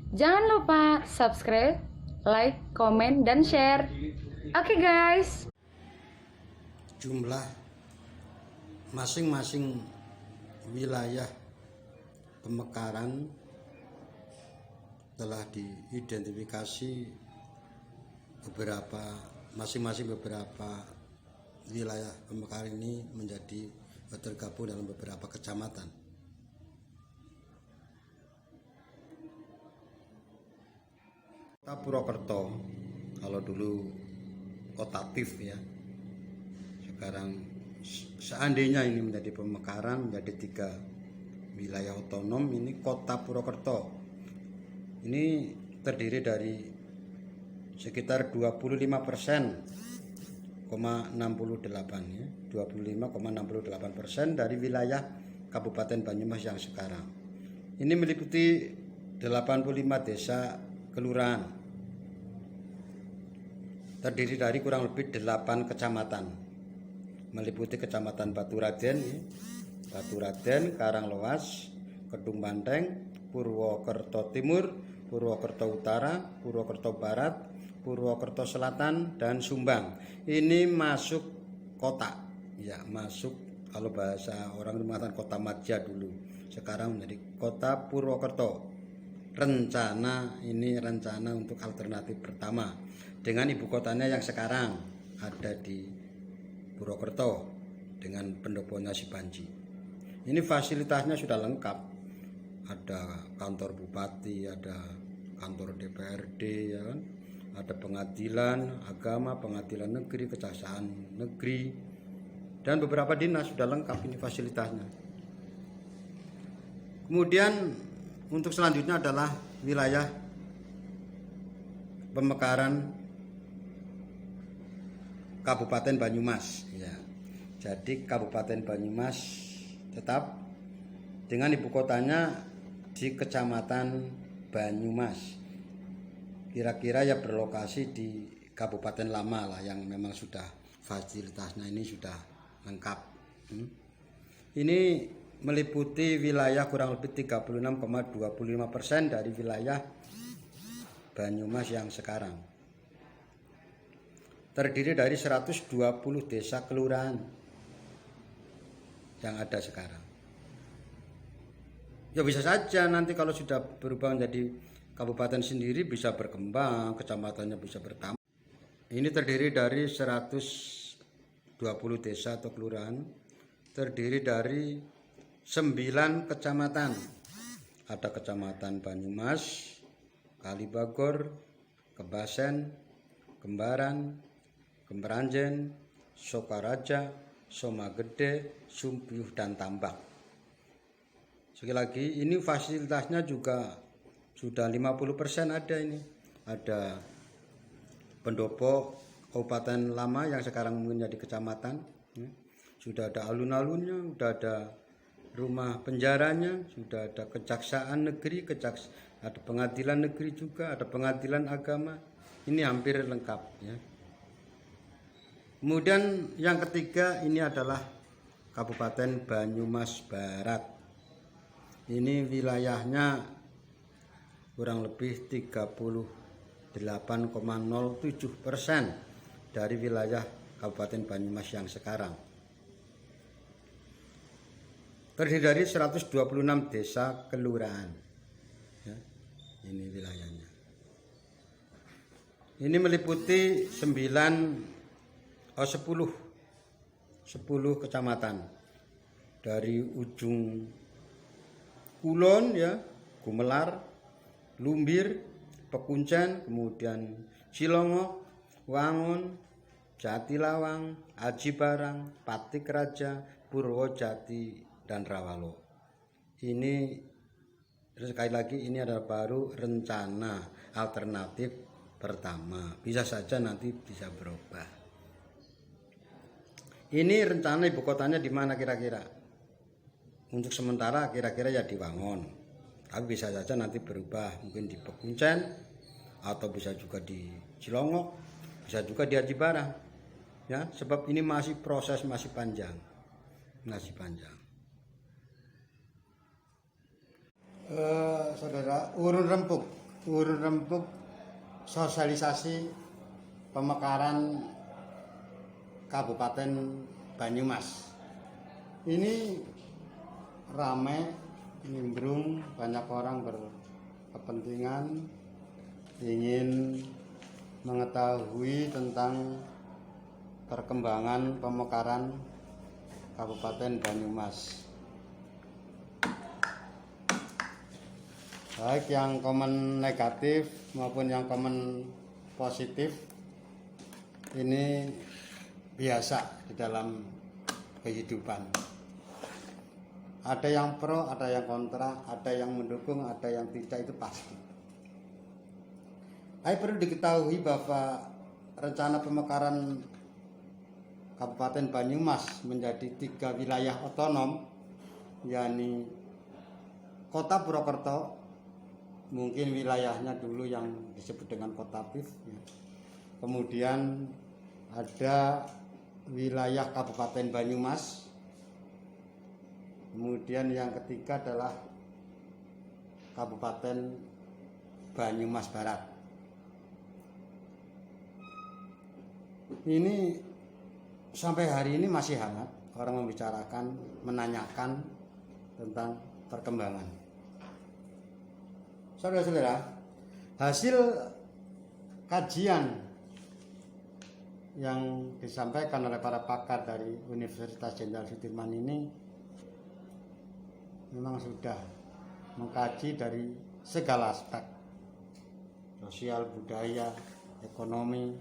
Jangan lupa subscribe, like, komen, dan share. Oke guys. Jumlah masing-masing wilayah pemekaran telah diidentifikasi masing-masing beberapa wilayah pemekaran ini menjadi tergabung dalam beberapa kecamatan. Kota Purwokerto, kalau dulu kota Tif ya, sekarang seandainya ini menjadi pemekaran menjadi 3 wilayah otonom. Ini Kota Purwokerto ini terdiri dari sekitar 25,68 ya, 25,68% dari wilayah Kabupaten Banyumas yang sekarang. Ini meliputi 85 desa kelurahan, terdiri dari kurang lebih 8 kecamatan, meliputi Kecamatan Baturaden, Karanglewas, Kedung Banteng, Purwokerto Timur, Purwokerto Utara, Purwokerto Barat, Purwokerto Selatan, dan Sumbang. Ini masuk kota, ya masuk, kalau bahasa orang mengatakan kota madya dulu, sekarang menjadi Kota Purwokerto. Rencana untuk alternatif pertama dengan ibu kotanya yang sekarang ada di Purwokerto dengan pendoponya Sipanji. Ini fasilitasnya sudah lengkap, ada kantor bupati, ada kantor DPRD, ya kan? Ada pengadilan agama, pengadilan negeri, kejaksaan negeri, dan beberapa dinas sudah lengkap ini fasilitasnya. Kemudian untuk selanjutnya adalah wilayah pemekaran Kabupaten Banyumas ya. Jadi Kabupaten Banyumas tetap dengan ibu kotanya di Kecamatan Banyumas. Kira-kira ya berlokasi di Kabupaten Lama lah, yang memang sudah fasilitasnya ini sudah lengkap. Ini meliputi wilayah kurang lebih 36,25% dari wilayah Banyumas yang sekarang. Terdiri dari 120 desa kelurahan yang ada sekarang. Ya bisa saja nanti kalau sudah berubah menjadi kabupaten sendiri bisa berkembang, kecamatannya bisa bertambah. Ini terdiri dari 120 desa atau kelurahan, terdiri dari 9 kecamatan. Ada Kecamatan Banyumas, Kalibagor, Kebasen, Kembaran, Kemberanjen, Sokaraja, Somagede, Sumpiyuh, dan Tambak. Sekali lagi, ini fasilitasnya juga sudah 50% ada ini. Ada pendopo Kabupaten Lama yang sekarang menjadi kecamatan. Sudah ada alun-alunnya, sudah ada rumah penjaranya, sudah ada kejaksaan negeri, ada pengadilan negeri juga, ada pengadilan agama. Ini hampir lengkap ya. Kemudian yang ketiga ini adalah Kabupaten Banyumas Barat. Ini wilayahnya kurang lebih 38,07% dari wilayah Kabupaten Banyumas yang sekarang. Terdiri dari 126 desa kelurahan ya, ini wilayahnya. Ini meliputi 10 kecamatan dari ujung kulon ya, Gumelar, Lumbir, Pekuncen, kemudian Cilongok, Wangun, Jatilawang, Aji Barang, Patik Raja, Purwojati, dan Rawalo. Ini sekali lagi ini adalah baru rencana alternatif pertama, bisa saja nanti bisa berubah. Ini rencana ibu kotanya di mana kira-kira? Untuk sementara kira-kira ya di Wangun, tapi bisa saja nanti berubah, mungkin di Pekuncen, atau bisa juga di Cilongok, bisa juga di Aji Barang ya, sebab ini masih proses, masih panjang. Saudara, urun rempuk urun rempuk sosialisasi pemekaran Kabupaten Banyumas. Ini ramai, nimbrung, banyak orang berkepentingan ingin mengetahui tentang perkembangan pemekaran Kabupaten Banyumas. Baik yang komen negatif maupun yang komen positif, ini biasa di dalam kehidupan. Ada yang pro, ada yang kontra, ada yang mendukung, ada yang tidak, itu pasti. Tapi perlu diketahui bahwa rencana pemekaran Kabupaten Banyumas menjadi 3 wilayah otonom, yakni Kota Purwokerto, mungkin wilayahnya dulu yang disebut dengan Kota PIF, ya. Kemudian ada wilayah Kabupaten Banyumas. Kemudian yang ketiga adalah Kabupaten Banyumas Barat. Ini sampai hari ini masih hangat orang membicarakan, menanyakan tentang perkembangan. Saudara-saudara, hasil kajian yang disampaikan oleh para pakar dari Universitas Jenderal Sudirman ini memang sudah mengkaji dari segala aspek, sosial, budaya, ekonomi,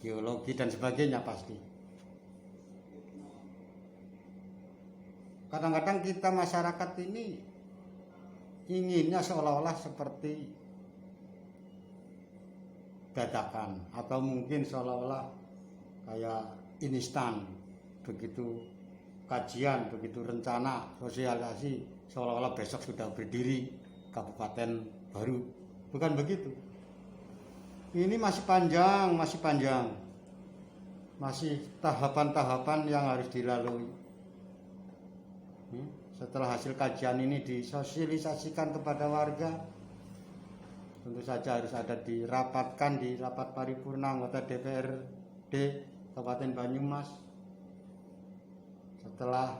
geologi, dan sebagainya pasti. Kadang-kadang kita masyarakat ini inginnya seolah-olah seperti dadakan, atau mungkin seolah-olah kayak instan, begitu kajian, begitu rencana, sosialisasi, seolah-olah besok sudah berdiri kabupaten baru. Bukan begitu. Ini masih panjang, masih tahapan-tahapan yang harus dilalui. Setelah hasil kajian ini disosialisasikan kepada warga, tentu saja harus ada dirapatkan di rapat paripurna anggota DPRD Kabupaten Banyumas. Setelah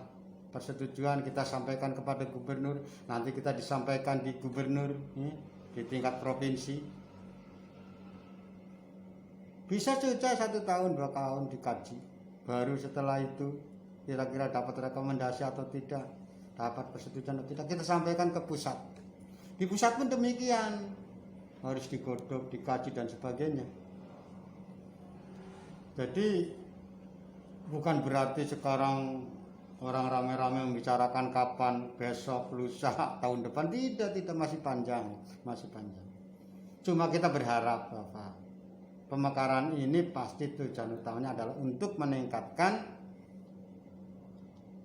persetujuan kita sampaikan kepada gubernur, nanti kita disampaikan di gubernur, di tingkat provinsi. Bisa saja 1 tahun 2 tahun dikaji, baru setelah itu kira-kira dapat rekomendasi atau tidak, dapat persetujuan atau tidak, kita sampaikan ke pusat. Di pusat pun demikian, harus digodok, dikaji, dan sebagainya. Jadi bukan berarti sekarang orang ramai-ramai membicarakan kapan, besok, lusa, tahun depan. Tidak, masih panjang. Cuma kita berharap bahwa pemekaran ini pasti tujuan utamanya adalah untuk meningkatkan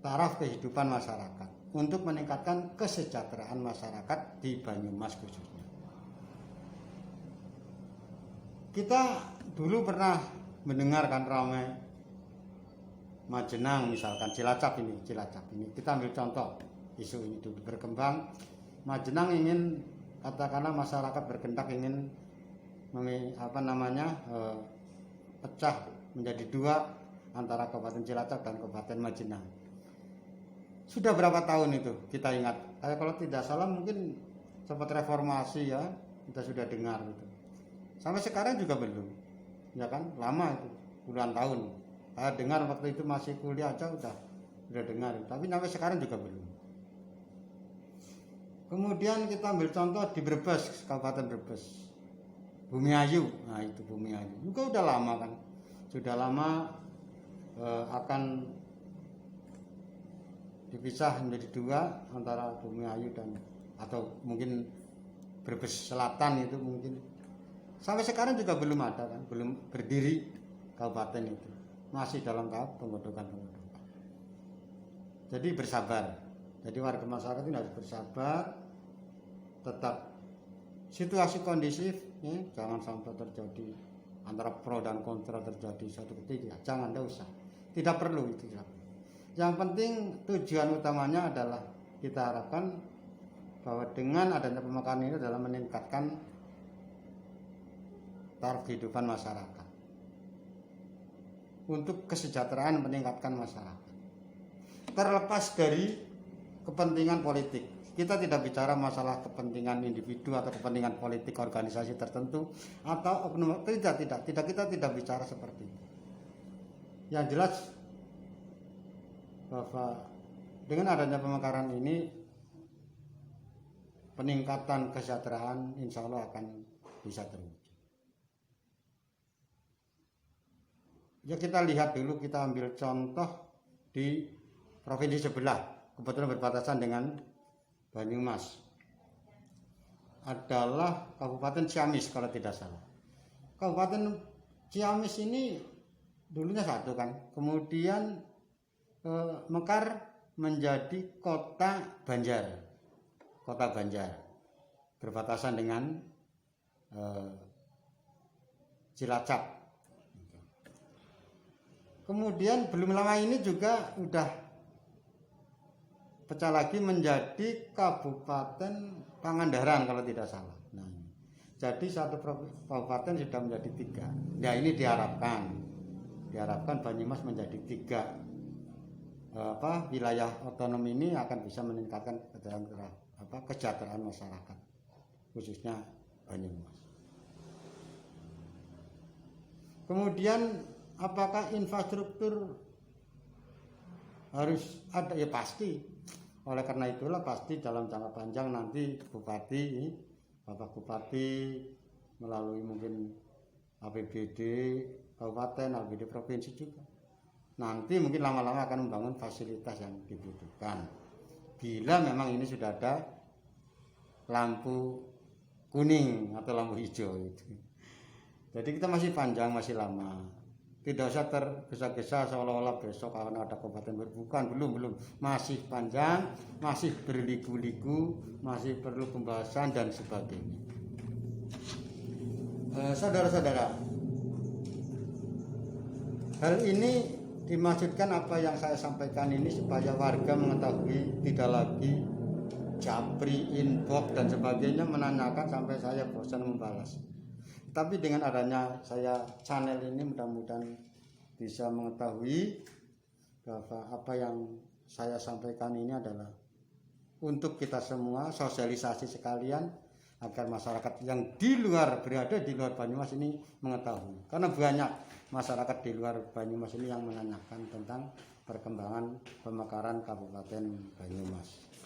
taraf kehidupan masyarakat, untuk meningkatkan kesejahteraan masyarakat di Banyumas khususnya. Kita dulu pernah mendengarkan ramai Majenang, misalkan Cilacap ini. Kita ambil contoh, isu ini dulu berkembang. Majenang ingin, katakanlah masyarakat berkendak ingin pecah menjadi 2 antara Kabupaten Cilacap dan Kabupaten Majenang. Sudah berapa tahun itu kita ingat? Kalau tidak salah mungkin sempat reformasi, ya, kita sudah dengar itu. Sampai sekarang juga belum, ya kan? Lama itu, puluhan tahun. Saya dengar waktu itu masih kuliah aja udah dengar, tapi sampai sekarang juga belum. Kemudian kita ambil contoh di Brebes, Kabupaten Brebes, Bumiayu. Nah itu Bumiayu juga udah lama kan, sudah lama akan dipisah menjadi 2 antara Bumiayu dan, atau mungkin Brebes Selatan itu mungkin. Sampai sekarang juga belum ada kan, belum berdiri kabupaten itu, masih dalam tahap pembentukan. Jadi bersabar. Jadi warga masyarakat ini harus bersabar, tetap situasi kondisif, ya, jangan sampai terjadi antara pro dan kontra terjadi suatu ketika. Jangan, tidak usah, tidak perlu itu. Yang penting tujuan utamanya adalah kita harapkan bahwa dengan adanya pemekaran ini adalah meningkatkan taraf kehidupan masyarakat. Untuk kesejahteraan meningkatkan masyarakat. Terlepas dari kepentingan politik. Kita tidak bicara masalah kepentingan individu atau kepentingan politik organisasi tertentu atau oknum. Tidak, kita tidak bicara seperti itu. Yang jelas bahwa dengan adanya pemekaran ini peningkatan kesejahteraan insya Allah akan bisa terwujud. Ya kita lihat dulu, kita ambil contoh di provinsi sebelah, kebetulan berbatasan dengan Banyumas. Adalah Kabupaten Ciamis kalau tidak salah. Kabupaten Ciamis ini dulunya satu kan, kemudian mekar menjadi kota Banjar. Kota Banjar berbatasan dengan Cilacap. Kemudian belum lama ini juga udah pecah lagi menjadi Kabupaten Pangandaran kalau tidak salah. Nah, jadi satu kabupaten sudah menjadi 3. Nah ini diharapkan Banyumas menjadi 3 wilayah otonom ini akan bisa meningkatkan kesejahteraan masyarakat, khususnya Banyumas. Kemudian apakah infrastruktur harus ada? Ya pasti. Oleh karena itulah pasti dalam jangka panjang nanti Bapak Bupati melalui mungkin APBD kabupaten, APBD provinsi juga. Nanti mungkin lama-lama akan membangun fasilitas yang dibutuhkan. Bila memang ini sudah ada lampu kuning atau lampu hijau itu. Jadi kita masih panjang, masih lama. Tidak usah tergesa-gesa seolah-olah besok akan ada kabupaten berbukan. Belum. Masih panjang, masih berliku-liku, masih perlu pembahasan dan sebagainya. Saudara-saudara, hal ini dimaksudkan apa yang saya sampaikan ini supaya warga mengetahui, tidak lagi japri, inbox dan sebagainya menanyakan sampai saya bosan membalas. Tapi dengan adanya saya channel ini mudah-mudahan bisa mengetahui bahwa apa yang saya sampaikan ini adalah untuk kita semua, sosialisasi sekalian agar masyarakat yang berada di luar Banyumas ini mengetahui. Karena banyak masyarakat di luar Banyumas ini yang menanyakan tentang perkembangan pemekaran Kabupaten Banyumas.